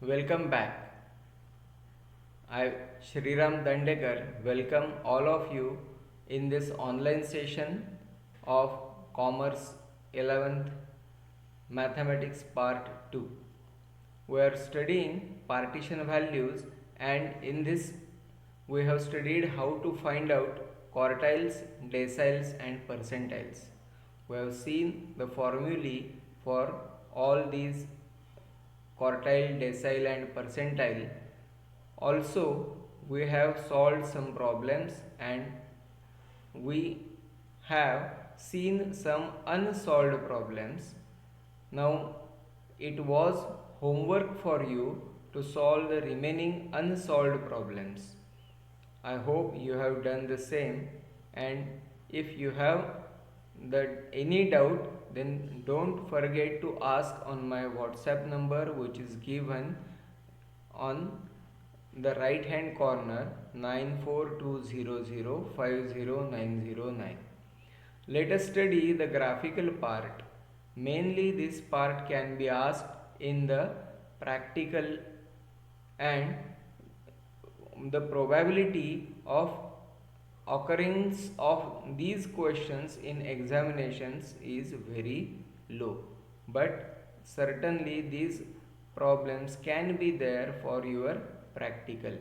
Welcome back. I, Shriram Dandekar, welcome all of you in this online session of Commerce 11th Mathematics Part 2. We are studying partition values, and in this we have studied how to find out quartiles, deciles and percentiles. We have seen the formulae for all these quartile, decile and percentile. Also, we have solved some problems and we have seen some unsolved problems. Now, it was homework for you to solve the remaining unsolved problems. I hope you have done the same, and if you have any doubt, then don't forget to ask on my WhatsApp number, which is given on the right hand corner 9420050909. Let us study the graphical part. Mainly this part can be asked in the practical, and the probability of occurrence of these questions in examinations is very low, but certainly these problems can be there for your practical.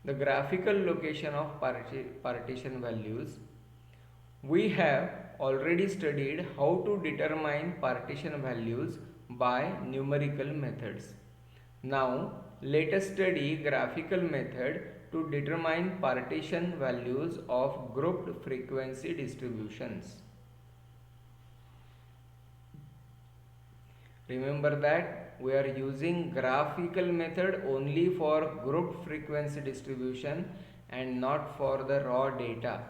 The graphical location of partition values. We have already studied how to determine partition values by numerical methods. Now let us study graphical method to determine partition values of grouped frequency distributions. Remember that we are using graphical method only for grouped frequency distribution and not for the raw data.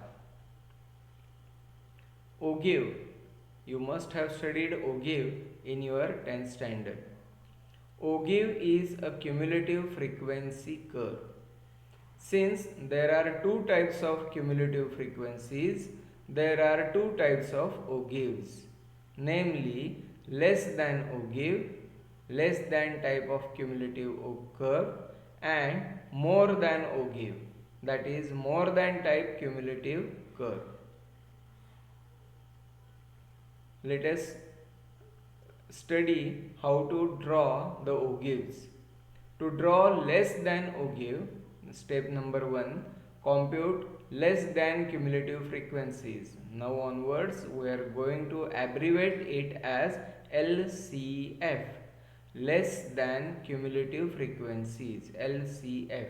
Ogive. You must have studied ogive in your 10th standard. Ogive is a cumulative frequency curve. Since there are two types of cumulative frequencies, there are two types of ogives, namely less than ogive, less than type of cumulative curve, and more than ogive, that is more than type cumulative curve. Let us study how to draw the ogives. To draw less than ogive, step number 1, compute less than cumulative frequencies. Now onwards we are going to abbreviate it as LCF, less than cumulative frequencies, LCF.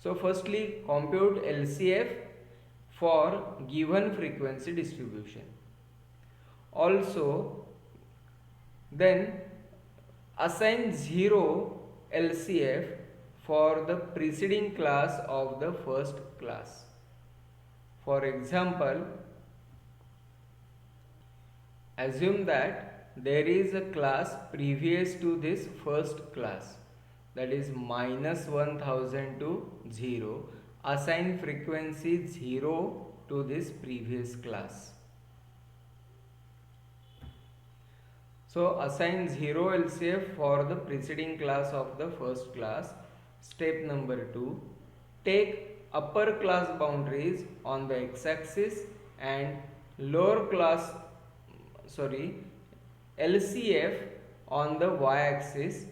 So firstly compute LCF for given frequency distribution. Also then assign 0 LCF for the preceding class of the first class. For example, assume that there is a class previous to this first class, that is -1000 to 0. Assign frequency 0 to this previous class. So assign 0 LCF for the preceding class of the first class. Step number 2, take upper class boundaries on the x-axis and lower class LCF on the y-axis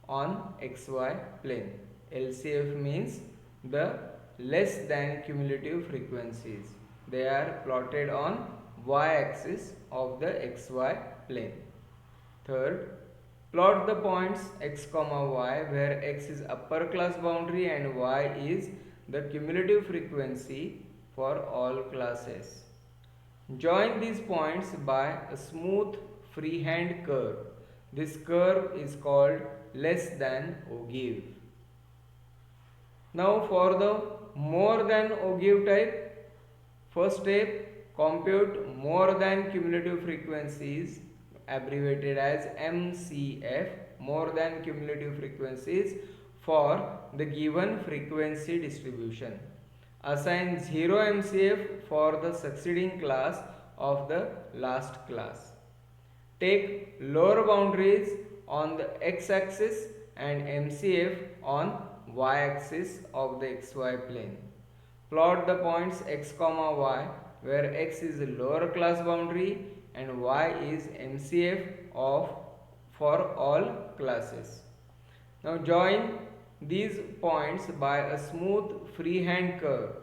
on xy plane. LCF means the less than cumulative frequencies. They are plotted on y-axis of the xy plane. Third, plot the points x, y where x is upper class boundary and y is the cumulative frequency for all classes. Join these points by a smooth freehand curve. This curve is called less than ogive. Now for the more than ogive type, first step, compute more than cumulative frequencies, abbreviated as MCF, more than cumulative frequencies for the given frequency distribution. Assign 0 MCF for the succeeding class of the last class. Take lower boundaries on the x-axis and MCF on y-axis of the xy plane. Plot the points x comma y where x is a lower class boundary and y is MCF of for all classes. Now join these points by a smooth freehand curve.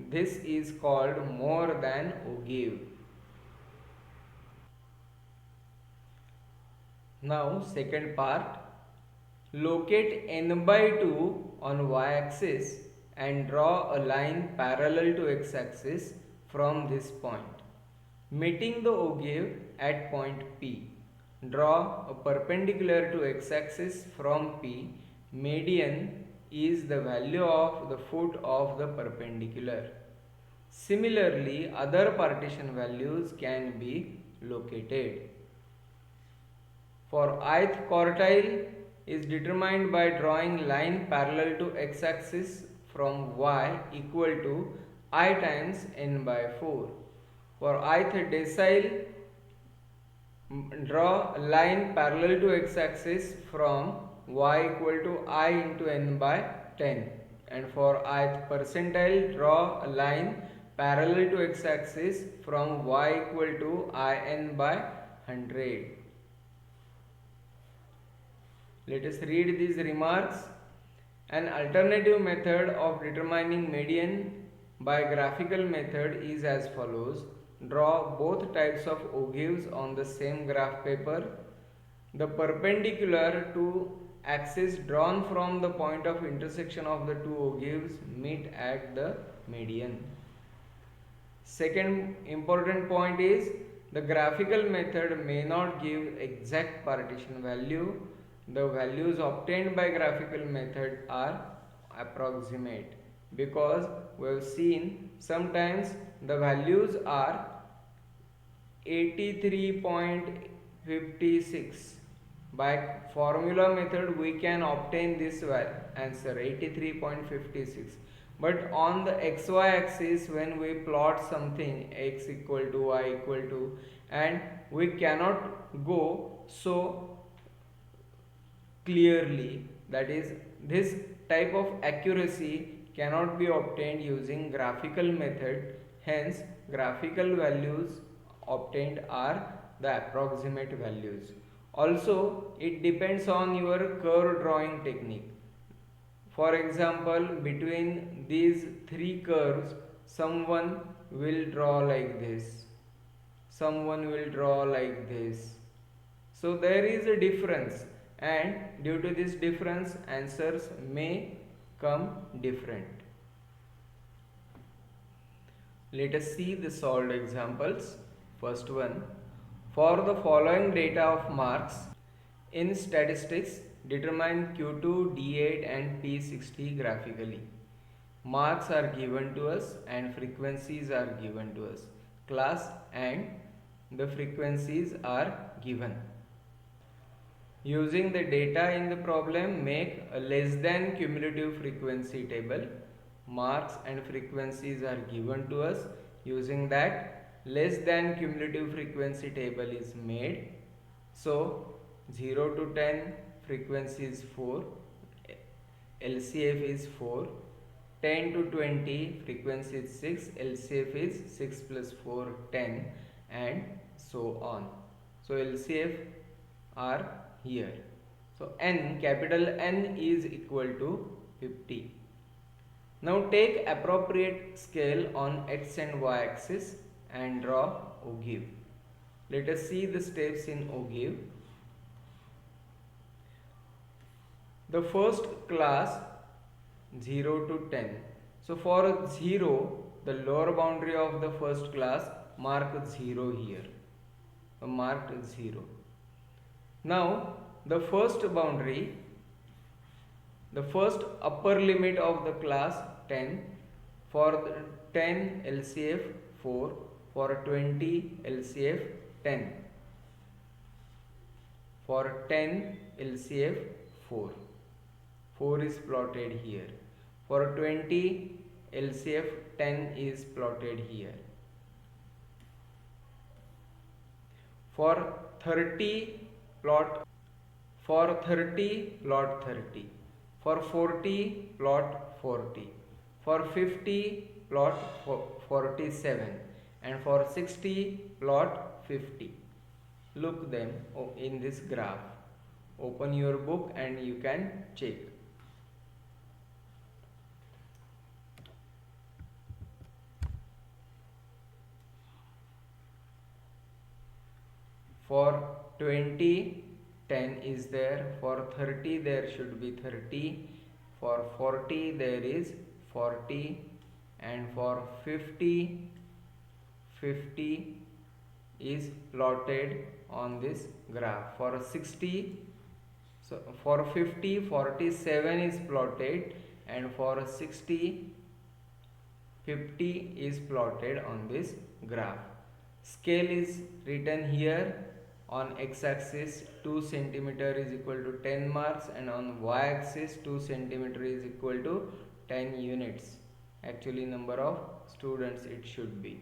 This is called more than ogive. Now second part, locate n by 2 on y-axis and draw a line parallel to x-axis from this point, meeting the ogive at point P. Draw a perpendicular to x-axis from P. Median is the value of the foot of the perpendicular. Similarly, other partition values can be located. For ith quartile is determined by drawing line parallel to x-axis from y equal to I times n by 4. For ith decile, draw a line parallel to x-axis from y equal to I into n by 10. And for ith percentile, draw a line parallel to x-axis from y equal to in by 100. Let us read these remarks. An alternative method of determining median by graphical method is as follows. Draw both types of ogives on the same graph paper. The perpendicular to axis drawn from the point of intersection of the two ogives meet at the median. Second important point is the graphical method may not give exact partition value. The values obtained by graphical method are approximate, because we have seen sometimes the values are 83.56. By formula method we can obtain this answer 83.56. But on the xy axis, when we plot something x equal to y equal to, and we cannot go so clearly, that is, this type of accuracy cannot be obtained using graphical method. Hence graphical values obtained are the approximate values. Also it depends on your curve drawing technique. For example, between these three curves, someone will draw like this, someone will draw like this. So there is a difference, and due to this difference answers may come different. Let us see the solved examples. First one, for the following data of marks in statistics, determine Q2, D8 and P60 graphically. Marks are given to us and frequencies are given to us. Class and the frequencies are given. Using the data in the problem, make a less than cumulative frequency table. Marks and frequencies are given to us. Using that, less than cumulative frequency table is made. So 0 to 10 frequency is 4, LCF is 4. 10 to 20 frequency is 6, LCF is 6 plus 4 10, and so on. So LCF are here. So N, capital N is equal to 50. Now take appropriate scale on x and y axis and draw ogive. Let us see the steps in ogive. The first class 0 to 10. So for 0, the lower boundary of the first class, mark 0 here. Marked 0. Now the first boundary, the first upper limit of the class 10, for the 10 LCF 4, for 20 LCF 10, for 10 LCF 4. 4 is plotted here. For 20 LCF 10 is plotted here. For 30 plot For 30, plot 30. For 40, plot 40. For 50, plot 47. And for 60, plot 50. Look them in this graph. Open your book and you can check. For 20, 10 is there. For 30, there should be 30. For 40, there is 40. And for 50, 50 is plotted on this graph. For 60, so for 50, 47 is plotted, and for 60, 50 is plotted on this graph. Scale is written here. On x-axis 2 cm is equal to 10 marks, and on y-axis 2 cm is equal to 10 units. Actually number of students it should be.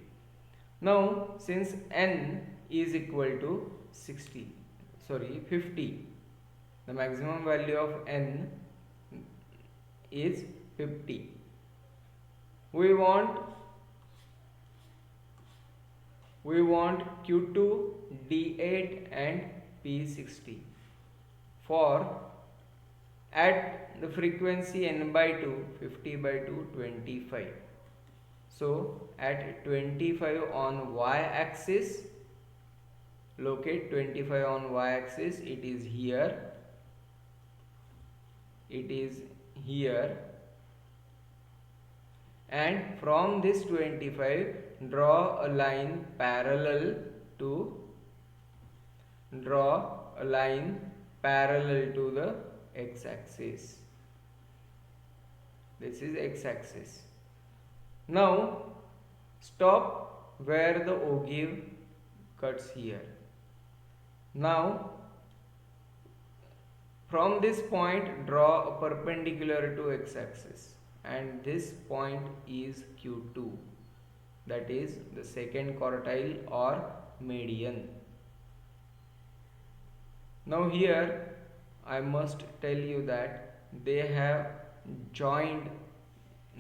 Now since n is equal to 50, the maximum value of n is 50. We want Q2, D8 and P60 for at the frequency n by 2, 50 by 2, 25. So at 25 on y-axis, locate 25 on y-axis, it is here, and from this 25 draw a line parallel to the x-axis. This is x-axis. Now stop where the ogive cuts here. Now from this point draw a perpendicular to x-axis, and this point is Q2, that is the second quartile or median. Now here I must tell you that they have joined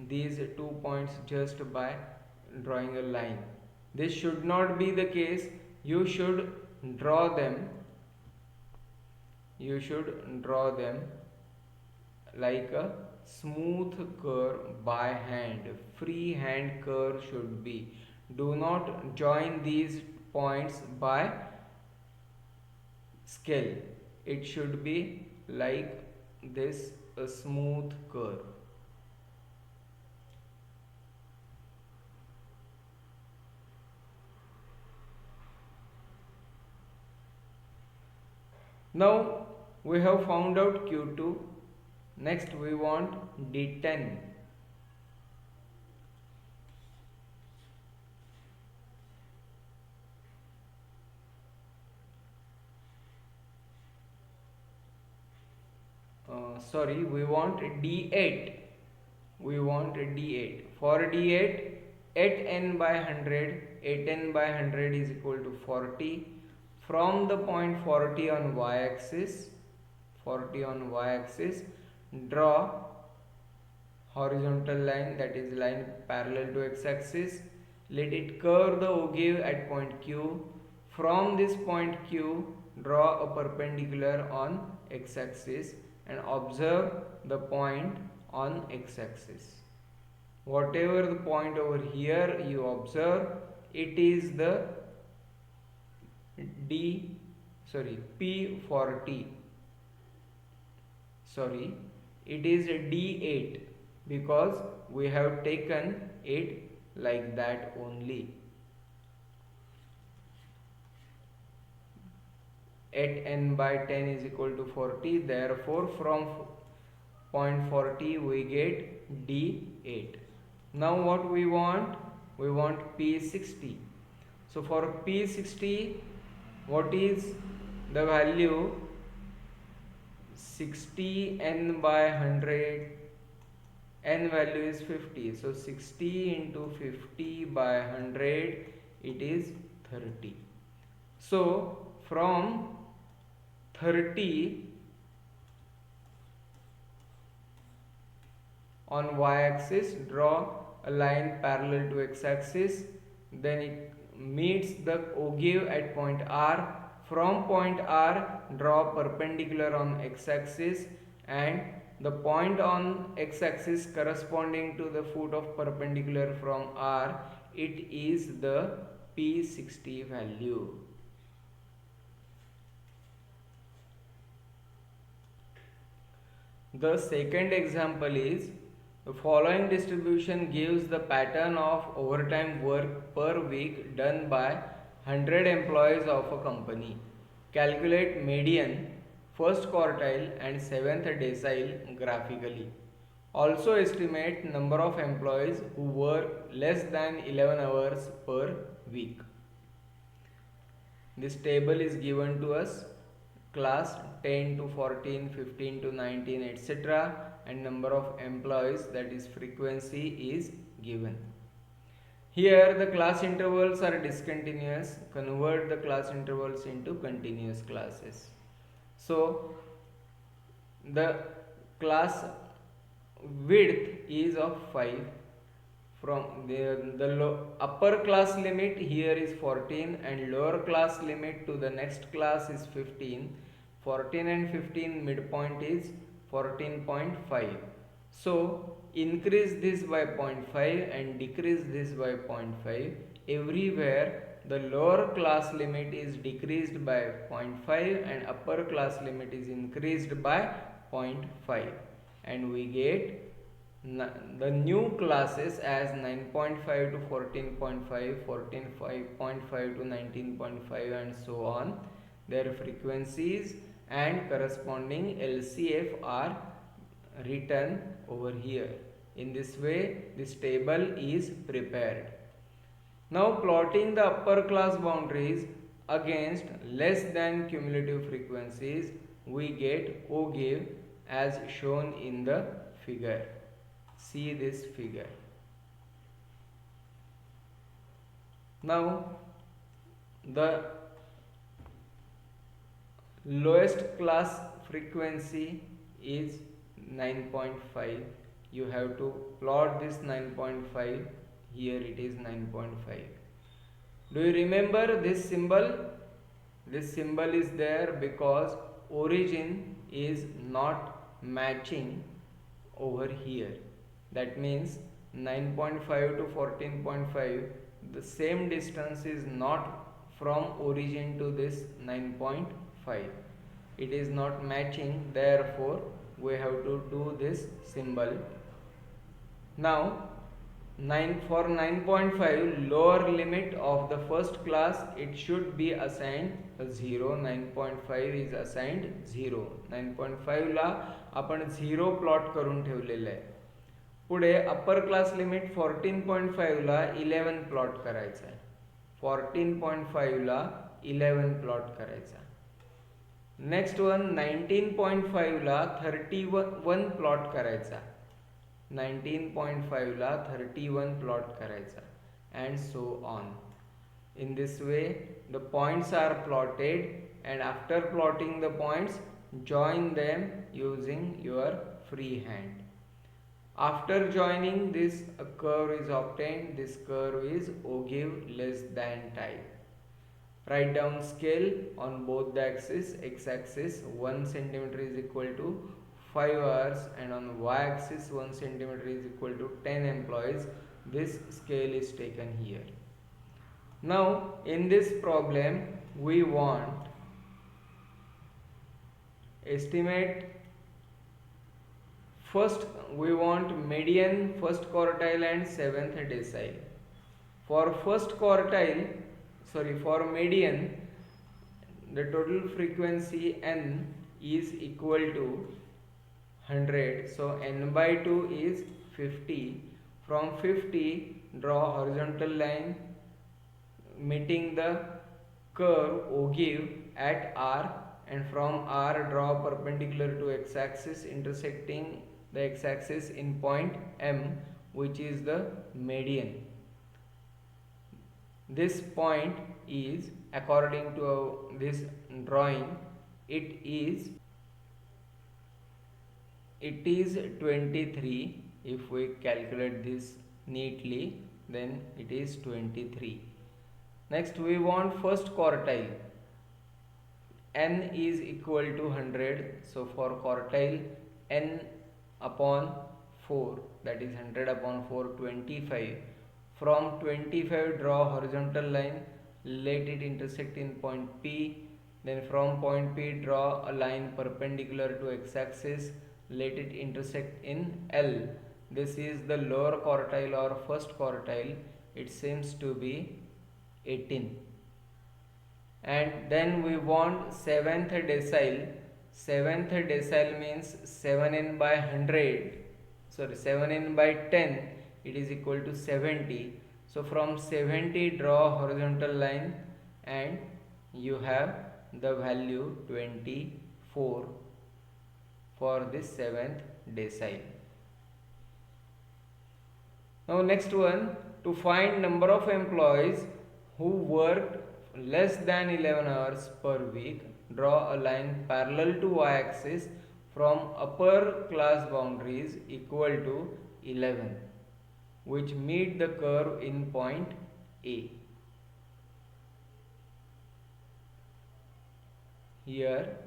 these 2 points just by drawing a line. This should not be the case. You should draw them like a smooth curve by hand. Free hand curve should be. Do not join these points by scale. It should be like this, a smooth curve. Now we have found out Q2. Next we want D10. We want D8. For D8, 8n by 100, 8n by 100 is equal to 40. From the point 40 on y-axis, draw horizontal line, that is line parallel to x-axis. Let it curve the ogive at point Q. From this point Q, draw a perpendicular on x-axis and observe the point on x-axis. Whatever the point over here you observe, it is the P40. It is a D8 because we have taken it like that only. 8n by 10 is equal to 40. Therefore, from point 40 we get D8. Now what we want? We want P60. So for P60, what is the value? 60n by 100. N value is 50. So 60 into 50 by 100, it is 30. So from 30 On y-axis, draw a line parallel to x-axis. Then it meets the ogive at point R. From point R, draw perpendicular on x-axis, and the point on x-axis corresponding to the foot of perpendicular from R, it is the P60 value. The second example is, the following distribution gives the pattern of overtime work per week done by 100 employees of a company. Calculate median, first quartile and seventh decile graphically. Also estimate number of employees who work less than 11 hours per week. This table is given to us, class 10 to 14, 15 to 19, etc., and number of employees, that is frequency, is given. Here the class intervals are discontinuous. Convert the class intervals into continuous classes. So the class width is of 5. From the upper class limit here is 14 and lower class limit to the next class is 15. 14 and 15 midpoint is 14.5. So increase this by 0.5 and decrease this by 0.5. Everywhere the lower class limit is decreased by 0.5 and upper class limit is increased by 0.5, and we get the new classes as 9.5 to 14.5, 14.5 to 19.5, and so on. Their frequencies and corresponding LCF are written over here. In this way, this table is prepared. Now plotting the upper class boundaries against less than cumulative frequencies, we get ogive as shown in the figure. See this figure. Now the lowest class frequency is 9.5. You have to plot this 9.5. Here it is 9.5. Do you remember this symbol? This symbol is there because origin is not matching over here. That means 9.5 to 14.5, the same distance is not from origin to this 9.5. It is not matching, therefore we have to do this symbol. Now for 9.5 lower limit of the first class, it should be assigned 0. 9.5 is assigned 0. 9.5 ला आपण 0 plot करून ठेवलेले आहे. पुढे upper class limit 14.5 ला 11 plot करायचा आहे. 14.5 ला 11 plot करायचा. Next one 19.5 ला 31 plot करायचा. 19.5 ला 31 plot करायचा, and so on. In this way the points are plotted, and after plotting the points, join them using your free hand. After joining this, a curve is obtained. This curve is ogive less than type. Write down scale on both the axis. X axis 1 centimeter is equal to 5 hours, and on y axis 1 centimeter is equal to 10 employees. This scale is taken here. Now in this problem we want estimate we want median, first quartile and seventh decile. For median, the total frequency n is equal to 100, so n by 2 is 50. From 50 draw horizontal line meeting the curve ogive at R, and from R draw perpendicular to x-axis intersecting the x-axis in point M, which is the median. This point is, according to this drawing, it is 23. if we calculate this neatly, then it is 23. Next we want first quartile. N is equal to 100, so for quartile n upon 4, that is 100 upon 4, 25. From 25 draw horizontal line, let it intersect in point P. Then from point P draw a line perpendicular to x-axis, let it intersect in L. This is the lower quartile or first quartile. It seems to be 18. And then we want 7th decile. 7th decile means 7n by 100, sorry 7n by 10, it is equal to 70. So from 70 draw horizontal line and you have the value 24 for this 7th decile. Now next one, to find number of employees who worked less than 11 hours per week, draw a line parallel to y-axis from upper class boundaries equal to 11, which meet the curve in point A. Here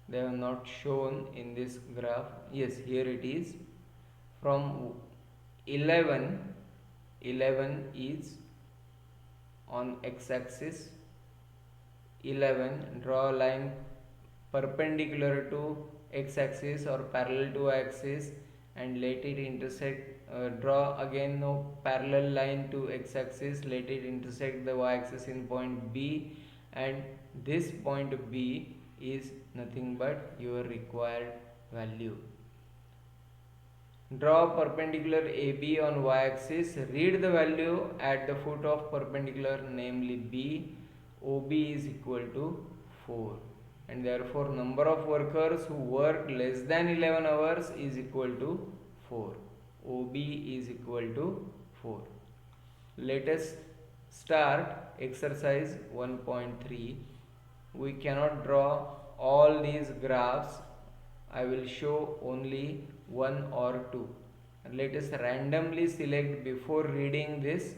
they have not shown in this graph. Yes, here it is. From 11 is on x-axis. 11, draw a line perpendicular to x-axis or parallel to y-axis and let it intersect. Draw again no parallel line to x-axis, let it intersect the y-axis in point B, and this point B is nothing but your required value. Draw perpendicular AB on y-axis, read the value at the foot of perpendicular, namely B. OB is equal to 4, and therefore number of workers who worked less than 11 hours is equal to 4. OB is equal to 4. Let us start exercise 1.3. We cannot draw all these graphs. I will show only one or two. Let us randomly select before reading this.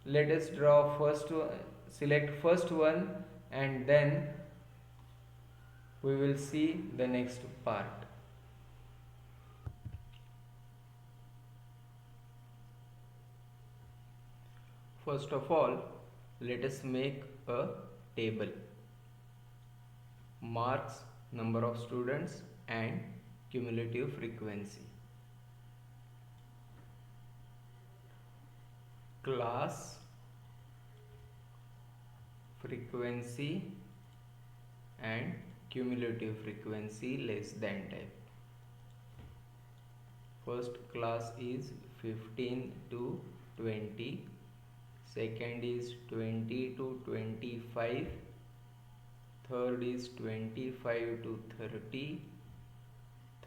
Let us draw first one, select first one, and then we will see the next part. First of all, let us make a table. Marks, number of students, and cumulative frequency. Class, frequency, and cumulative frequency less than type. First class is 15 to 20. Second is 20 to 25. Third is 25 to 30.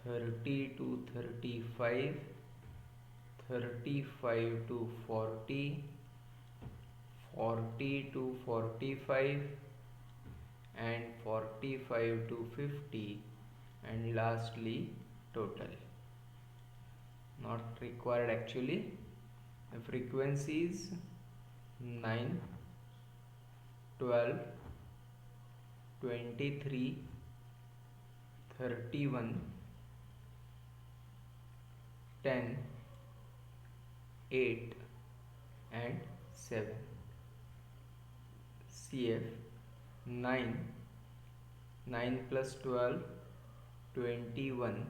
30 to 35. 35 to 40. 40 to 45. And 45 to 50. And lastly total. Not required actually. The frequencies 9, 12, 23, 31, 10, 8 and 7. CF 9, 9 plus 12, 21,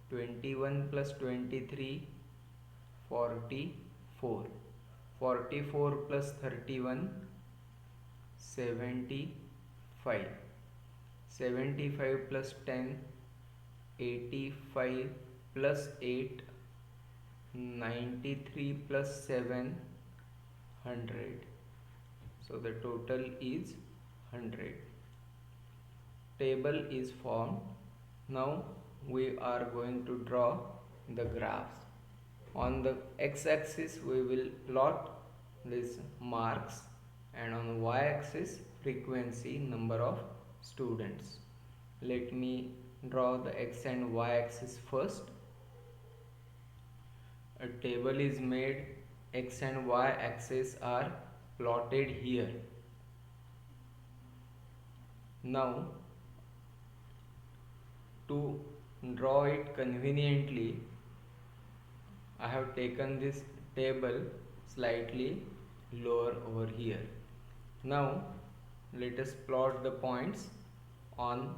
21 plus 23, 44, 44 plus 31, 75, 75 plus 10, 85 plus 8, 93 plus 7, 100. So the total is 100. Table is formed. Now we are going to draw the graphs. On the x-axis we will plot these marks, and on y-axis frequency, number of students. Let me draw the x and y-axis first. A table is made, x and y axes are plotted here. Now to draw it conveniently, I have taken this table slightly lower over here. Now let us plot the points on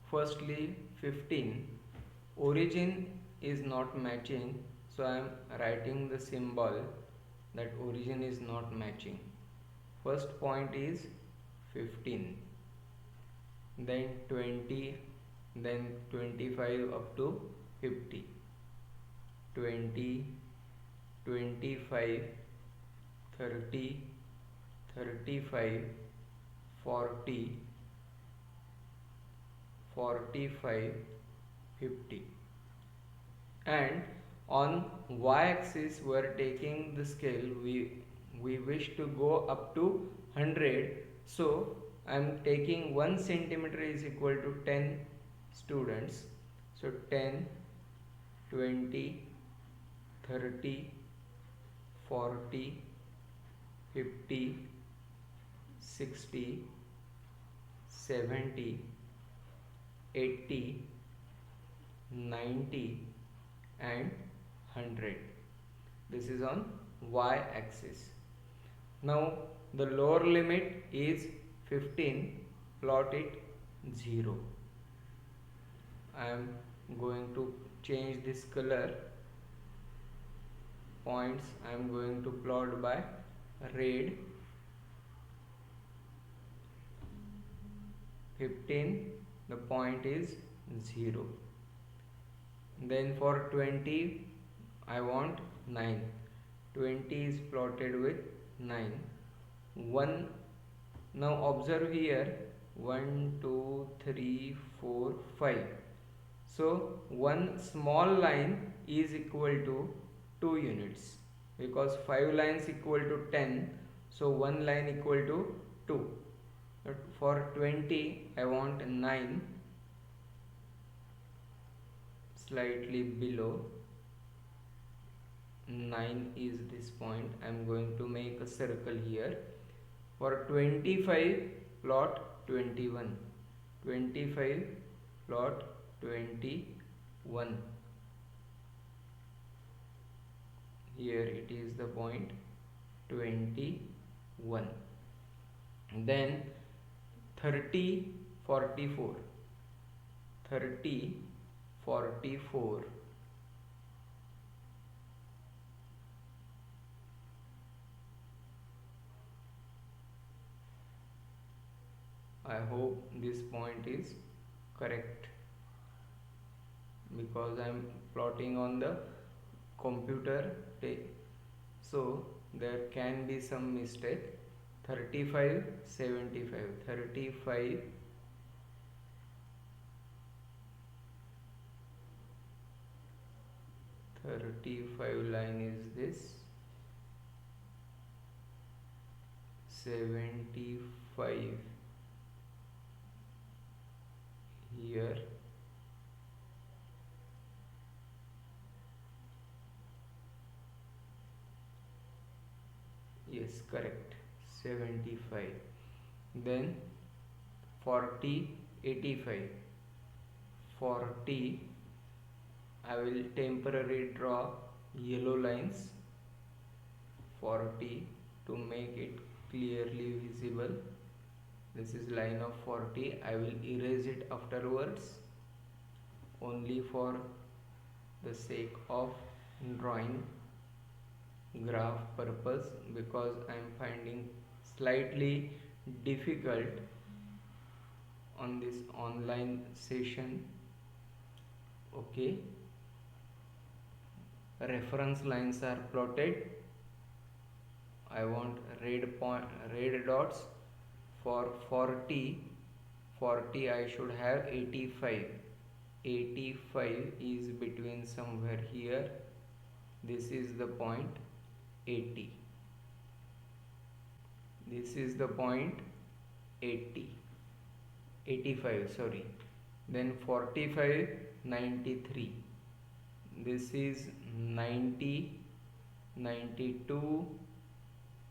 firstly 15. Origin is not matching, so I am writing the symbol that origin is not matching. First point is 15, then 20, then 25 up to 50. 20, 25, 30, 35, 40, 45, 50. And on y-axis we are taking the scale, we wish to go up to 100, so I am taking 1 centimeter is equal to 10 students. So 10, 20, 30, 40, 50, 60, 70, 80, 90 and 100. This is on y-axis. Now the lower limit is 15, plot it 0. I am going to change this color. Points I am going to plot by red. 15, the point is 0. Then for 20 I want 9. 20 is plotted with 9. 1. Now observe here, 1, 2, 3, 4, 5. So one small line is equal to 2 units, because 5 lines equal to 10, so one line equal to 2. But for 20 I want 9, slightly below 9 is this point. I am going to make a circle here. For 25 plot 21, 25 plot 21. Here it is the point 21. Then 30, 44, 30, 44. I hope this point is correct, because I am plotting on the computer, so there can be some mistake. 35, 75, 35, 35 line is this, 75 here, yes, correct, 75. Then 40, 85, 40 I will temporarily draw yellow lines, 40, to make it clearly visible. This is line of 40. I will erase it afterwards, only for the sake of drawing graph purpose, because I am finding slightly difficult on this online session. Okay, reference lines are plotted. I want red dots. For 40, 40 I should have 85. 85 is between somewhere here. This is the point 80. This is the point 80. 85, sorry. then 45, 93. This is 90, 92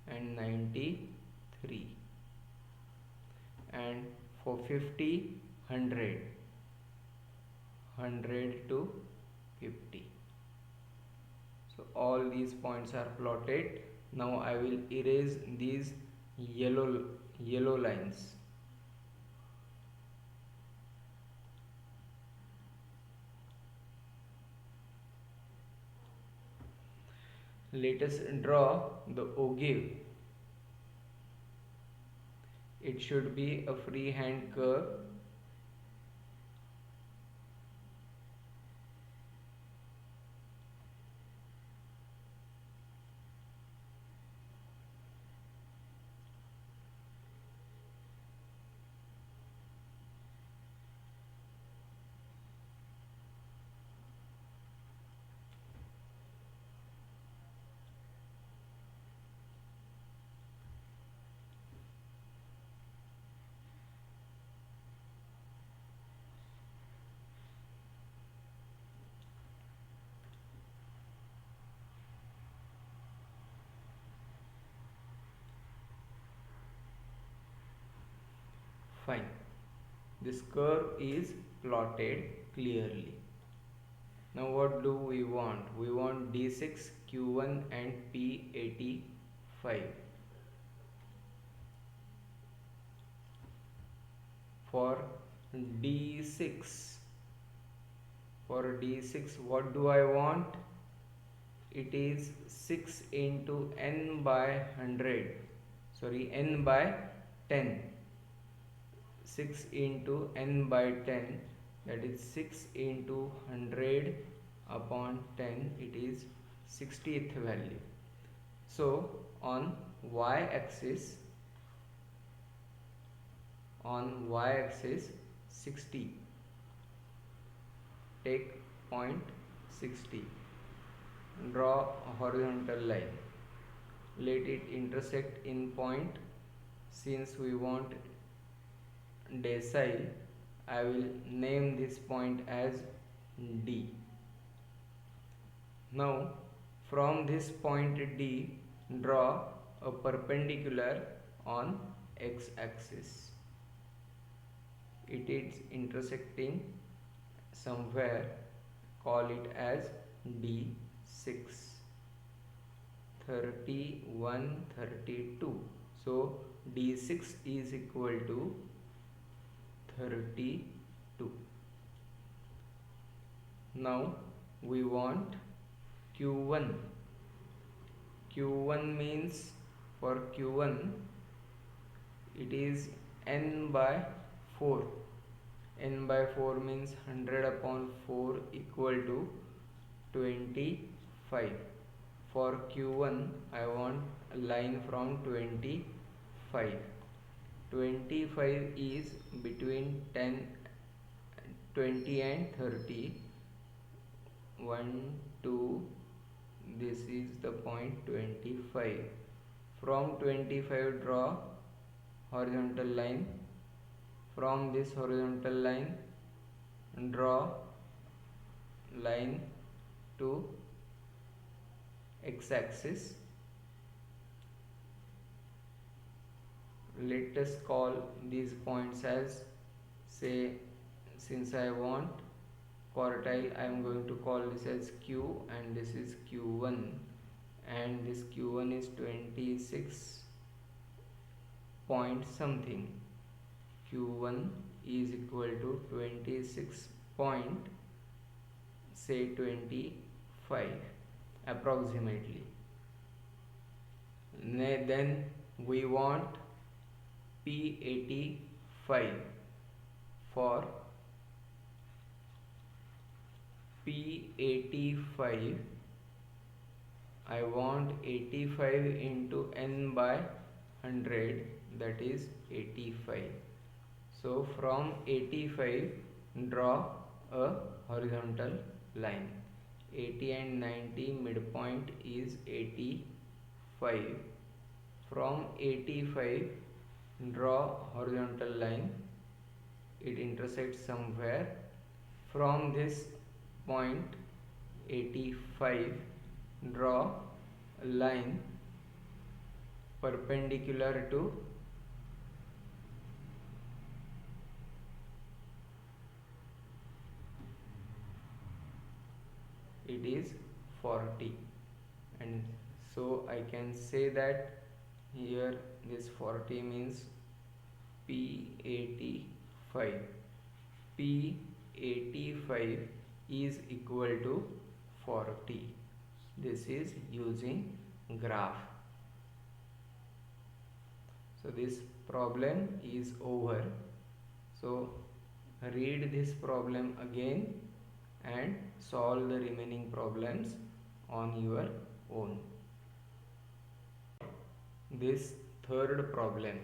and 93, and for 50, 100, 100 to 50. So all these points are plotted. Now I will erase these yellow lines. Let us draw the ogive. It should be a freehand curve. Fine. This curve is plotted clearly. Now what do we want? We want D6, Q1 and P85. For D6, what do I want? It is 6 into n by 100, sorry, n by 10. 6 into n by 10, that is 6 into 100 upon 10, it is 60th value. So on y axis 60, take point 60, draw a horizontal line, let it intersect in point. Since we want decile, I will name this point as D. Now from this point D, draw a perpendicular on x-axis. It is intersecting somewhere, call it as D6. 31, 32. So D6 is equal to 32. Now we want Q1. Q1 means, for Q1 it is n by 4. N by 4 means 100 upon 4 equal to 25. For Q1 I want a line from 25. 25 is between 20 and 30. 1, 2, this is the point 25. From 25 draw horizontal line. From this horizontal line draw line to x-axis. Let us call these points as, say, since I want quartile, I am going to call this as Q, and this is Q1, and this Q1 is 26 point something. Q1 is equal to 26 point, say 25 approximately. Then we want P85. For P85 I want 85 into n by 100, that is 85. So from 85 draw a horizontal line. 80 and 90 midpoint is 85. From 85 draw horizontal line it intersects somewhere. From this point 85, draw a line perpendicular to it is 40, and so I can say that here this 40 means P85. P85 is equal to 40. This is using graph. So this problem is over. So read this problem again and solve the remaining problems on your own. This third problem.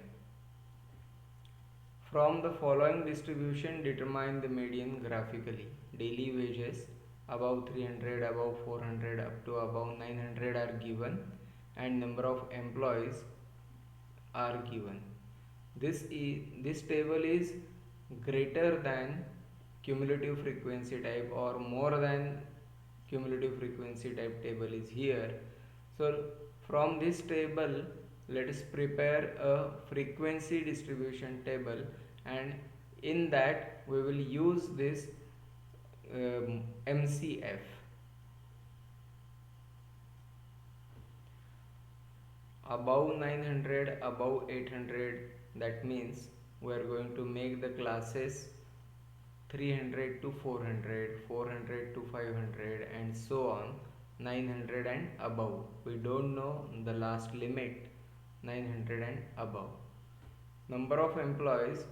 From the following distribution, determine the median graphically. Daily wages above 300, above 400, up to above 900 are given, and number of employees are given. This table is greater than cumulative frequency type or more than cumulative frequency type table is here. So from this table, let us prepare a frequency distribution table, and in that we will use this MCF. Above 900, above 800, that means we are going to make the classes 300 to 400, 400 to 500, and so on, 900 and above. We don't know the last limit, 900 and above. Number of employees,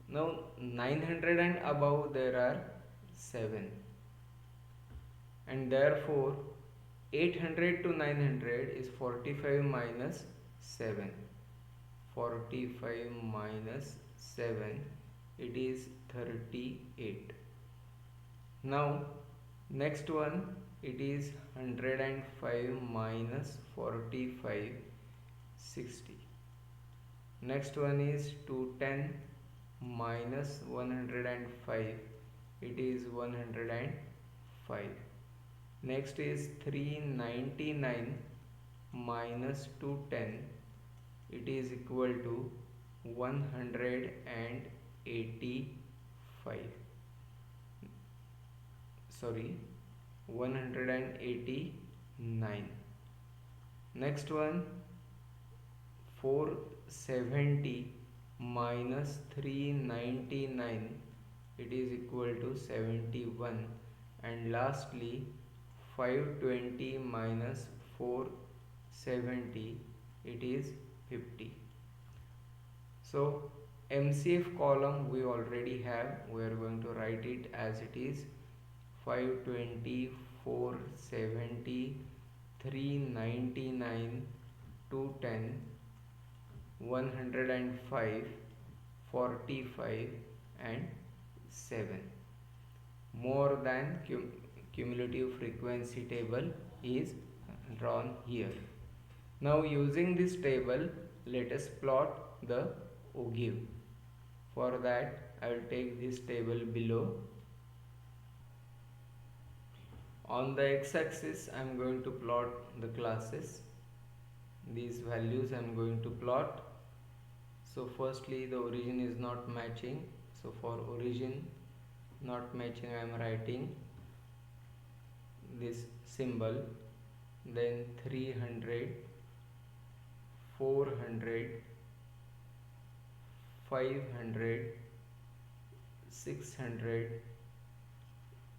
now 900 and above there are 7, and therefore 800 to 900 is 45 minus 7. 45 minus 7, it is 38. Now next one, it is 105 minus 45, 60. Next one is 210 minus 105, it is 105. Next is 399 minus 210, it is equal to 185. Sorry, 189. Next one, 470 minus 399, it is equal to 71. And lastly, 520 minus 470, it is 50. So MCF column we already have, we are going to write it as it is: 520, 470, 399, 210, 105, 45 and 7. More than cumulative frequency table is drawn here. Now using this table, let us plot the ogive. For that, I will take this table below. On the x-axis, I am going to plot the classes. These values I am going to plot. So firstly, the origin is not matching. So for origin not matching, I am writing this symbol. Then 300, 400, 500, 600,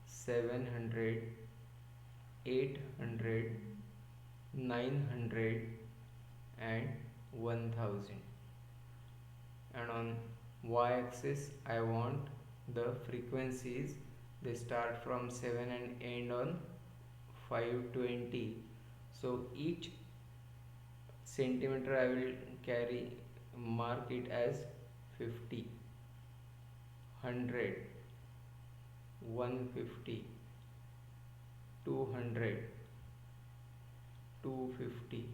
700, 800, 900 and 1000. And on y-axis, I want the frequencies. They start from 7 and end on 520. So each centimeter I will mark it as 50, 100, 150, 200, 250,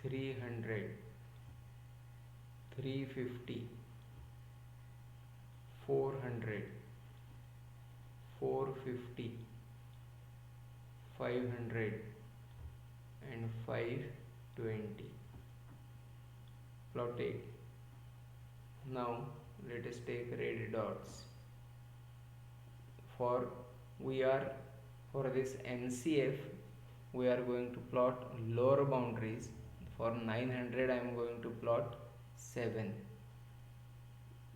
300, 350, 400, 450, 500 and 520. Plotted. Now let us take red dots. For we are for this NCF we are going to plot lower boundaries. For 900 I am going to plot 7.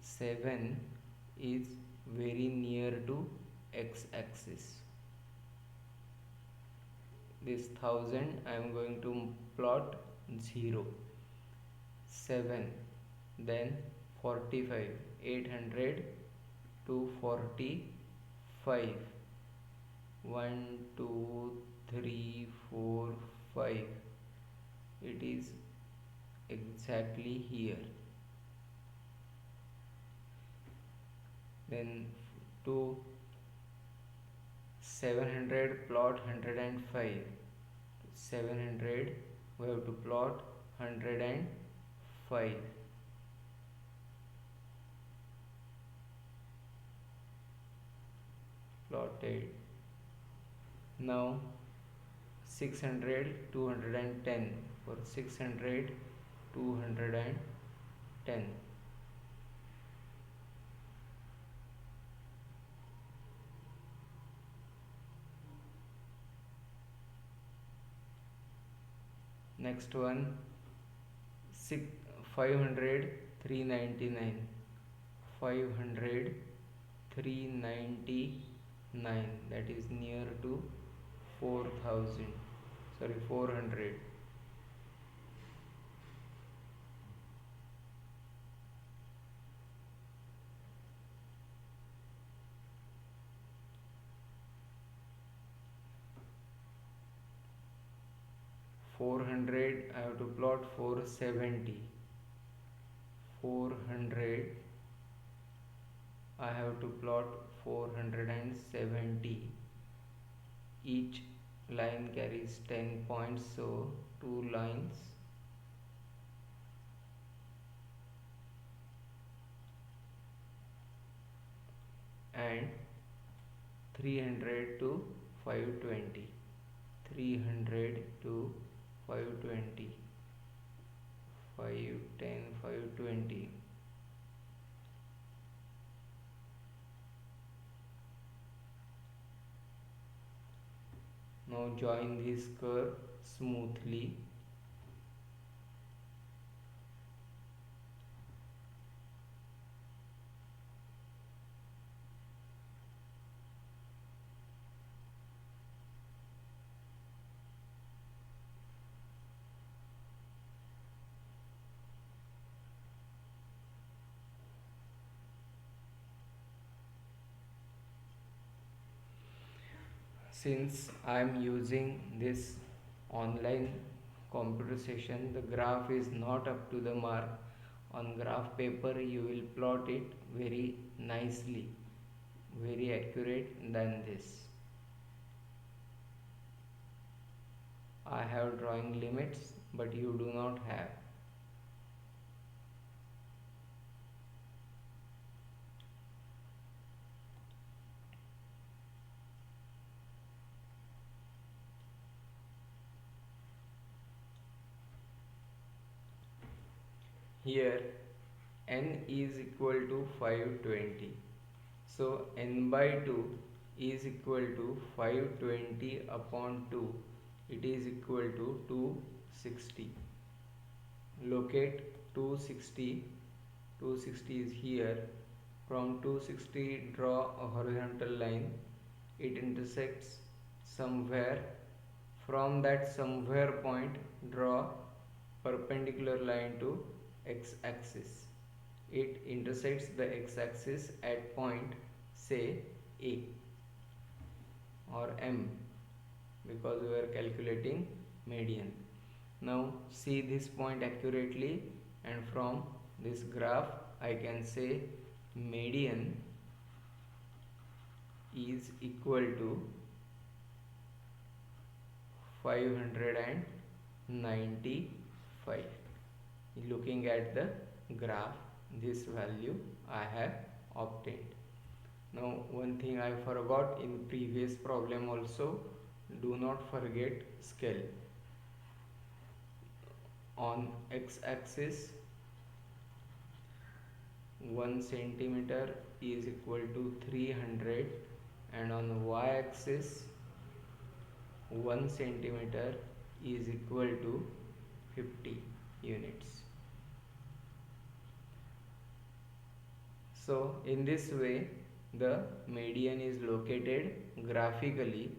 7 is very near to x-axis. This 1000 I am going to plot 0. 7, then 45, 800 to 45, 1, 2, 3, 4, 5. It is exactly here. Then to 700 plot 105. 700 we have to plot 105. Plotted. Now 600 210. For 600 210. Next one 500 399. 500 399, that is near to 4000, sorry 400. I have to plot 470. 400 I have to plot 470. Each line carries 10 points, so 2 lines. And 300 to 520. 300 to 520. 510, 520. Now join this curve smoothly. Since I am using this online computer session, the graph is not up to the mark. On graph paper you will plot it very nicely, very accurate than this. I have drawing limits, but you do not have. Here n is equal to 520. So n by 2 is equal to 520 upon 2. It is equal to 260. Locate 260. 260 is here. From 260 draw a horizontal line. It intersects somewhere. From that somewhere point draw perpendicular line to x-axis. It intersects the x-axis at point say A or M, because we are calculating median. Now see this point accurately, and from this graph I can say median is equal to 595. Looking at the graph, this value I have obtained. Now one thing I forgot in previous problem also, do not forget scale. On x-axis 1 centimeter is equal to 300, and on y-axis 1 centimeter is equal to 50 units. So in this way the median is located graphically.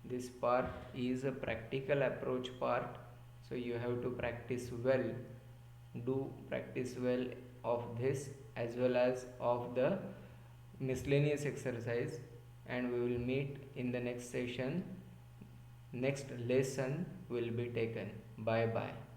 This part is a practical approach part, so you have to practice well, do practice well of this as well as of the miscellaneous exercise, and we will meet in the next session. Next lesson will be taken. Bye bye.